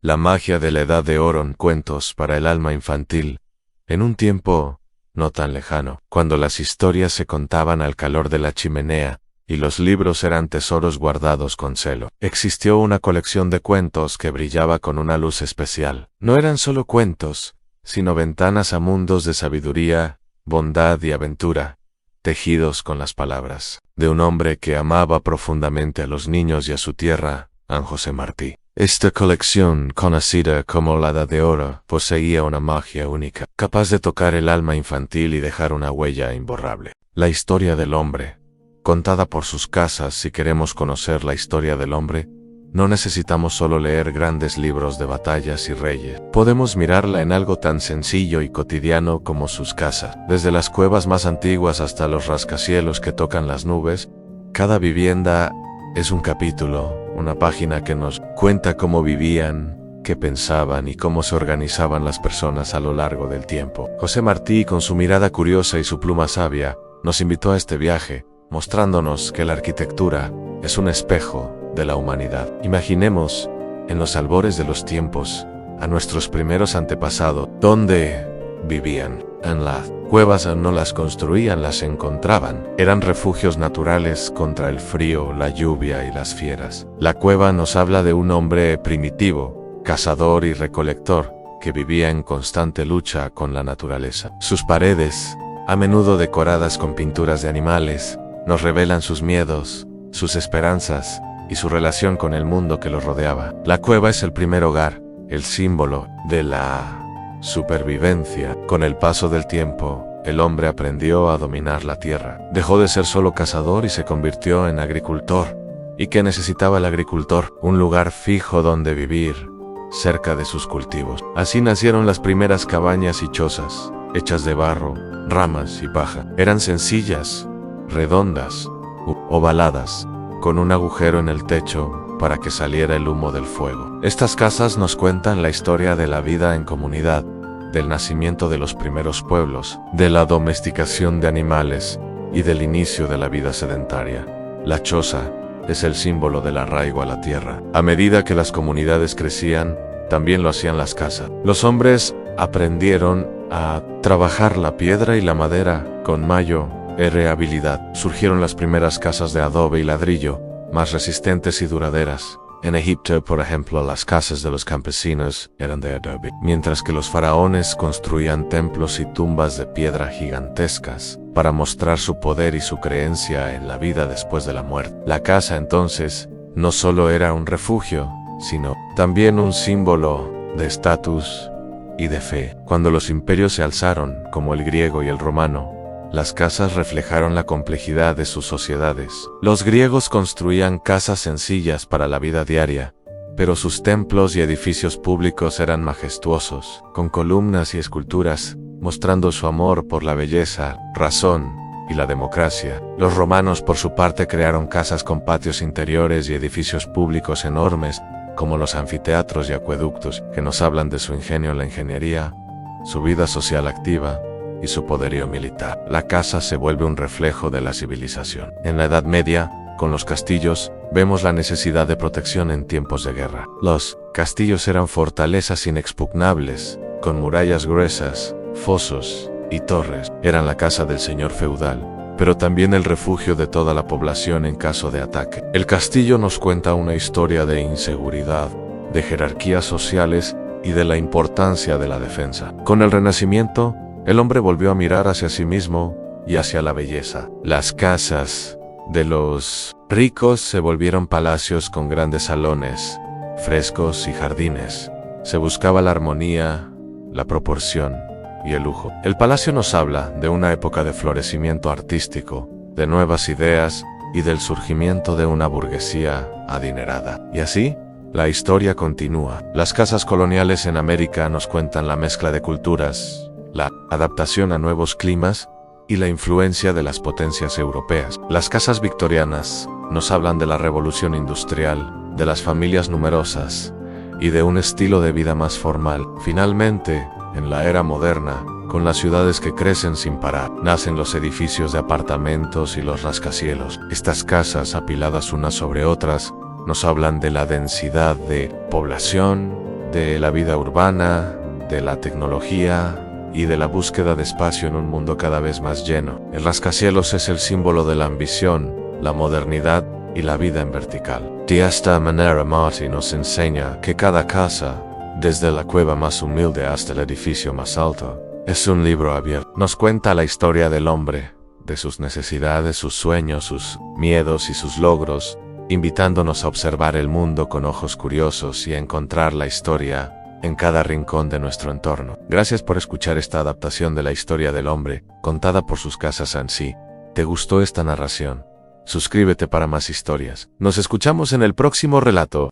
La magia de la Edad de Oro en cuentos para el alma infantil, en un tiempo no tan lejano, cuando las historias se contaban al calor de la chimenea y los libros eran tesoros guardados con celo. Existió una colección de cuentos que brillaba con una luz especial. No eran solo cuentos, sino ventanas a mundos de sabiduría, bondad y aventura, tejidos con las palabras de un hombre que amaba profundamente a los niños y a su tierra, Juan José Martí. Esta colección, conocida como la Edad de Oro, poseía una magia única, capaz de tocar el alma infantil y dejar una huella imborrable. La historia del hombre, contada por sus casas. Si queremos conocer la historia del hombre, no necesitamos solo leer grandes libros de batallas y reyes. Podemos mirarla en algo tan sencillo y cotidiano como sus casas. Desde las cuevas más antiguas hasta los rascacielos que tocan las nubes, cada vivienda es un capítulo, una página que nos cuenta cómo vivían, qué pensaban y cómo se organizaban las personas a lo largo del tiempo. José Martí, con su mirada curiosa y su pluma sabia, nos invitó a este viaje, mostrándonos que la arquitectura es un espejo de la humanidad. Imaginemos, en los albores de los tiempos, a nuestros primeros antepasados. ¿Dónde vivían? En las cuevas no las construían, las encontraban. Eran refugios naturales contra el frío, la lluvia y las fieras. La cueva nos habla de un hombre primitivo, cazador y recolector, que vivía en constante lucha con la naturaleza. Sus paredes, a menudo decoradas con pinturas de animales, nos revelan sus miedos, sus esperanzas y su relación con el mundo que los rodeaba. La cueva es el primer hogar, el símbolo de la supervivencia. Con el paso del tiempo, el hombre aprendió a dominar la tierra. Dejó de ser solo cazador y se convirtió en agricultor. ¿Y qué necesitaba el agricultor? Un lugar fijo donde vivir, cerca de sus cultivos. Así nacieron las primeras cabañas y chozas, hechas de barro, ramas y paja. Eran sencillas, redondas, ovaladas, con un agujero en el techo para que saliera el humo del fuego. Estas casas nos cuentan la historia de la vida en comunidad, del nacimiento de los primeros pueblos, de la domesticación de animales y del inicio de la vida sedentaria. La choza es el símbolo del arraigo a la tierra. A medida que las comunidades crecían, también lo hacían las casas. Los hombres aprendieron a trabajar la piedra y la madera con mayor habilidad. Surgieron las primeras casas de adobe y ladrillo, más resistentes y duraderas. En Egipto, por ejemplo, las casas de los campesinos eran de adobe, mientras que los faraones construían templos y tumbas de piedra gigantescas para mostrar su poder y su creencia en la vida después de la muerte. La casa, entonces, no solo era un refugio, sino también un símbolo de estatus y de fe. Cuando los imperios se alzaron, como el griego y el romano, las casas reflejaron la complejidad de sus sociedades. Los griegos construían casas sencillas para la vida diaria, pero sus templos y edificios públicos eran majestuosos, con columnas y esculturas, mostrando su amor por la belleza, razón y la democracia. Los romanos, por su parte, crearon casas con patios interiores y edificios públicos enormes, como los anfiteatros y acueductos, que nos hablan de su ingenio en la ingeniería, su vida social activa y su poderío militar. La casa se vuelve un reflejo de la civilización. En la Edad Media, con los castillos, vemos la necesidad de protección en tiempos de guerra. Los castillos eran fortalezas inexpugnables, con murallas gruesas, fosos y torres. Eran la casa del señor feudal, pero también el refugio de toda la población en caso de ataque. El castillo nos cuenta una historia de inseguridad, de jerarquías sociales y de la importancia de la defensa. Con el Renacimiento, el hombre volvió a mirar hacia sí mismo y hacia la belleza. Las casas de los ricos se volvieron palacios con grandes salones, frescos y jardines. Se buscaba la armonía, la proporción y el lujo. El palacio nos habla de una época de florecimiento artístico, de nuevas ideas y del surgimiento de una burguesía adinerada. Y así, la historia continúa. Las casas coloniales en América nos cuentan la mezcla de culturas, la adaptación a nuevos climas y la influencia de las potencias europeas. Las casas victorianas nos hablan de la revolución industrial, de las familias numerosas y de un estilo de vida más formal. Finalmente, en la era moderna, con las ciudades que crecen sin parar, nacen los edificios de apartamentos y los rascacielos. Estas casas, apiladas unas sobre otras, nos hablan de la densidad de población, de la vida urbana, de la tecnología y de la búsqueda de espacio en un mundo cada vez más lleno. El rascacielos es el símbolo de la ambición, la modernidad y la vida en vertical. De esta manera Marty nos enseña que cada casa, desde la cueva más humilde hasta el edificio más alto, es un libro abierto. Nos cuenta la historia del hombre, de sus necesidades, sus sueños, sus miedos y sus logros, invitándonos a observar el mundo con ojos curiosos y a encontrar la historia en cada rincón de nuestro entorno. Gracias por escuchar esta adaptación de la historia del hombre, contada por Tsukasa Sansi. ¿Te gustó esta narración? Suscríbete para más historias. Nos escuchamos en el próximo relato.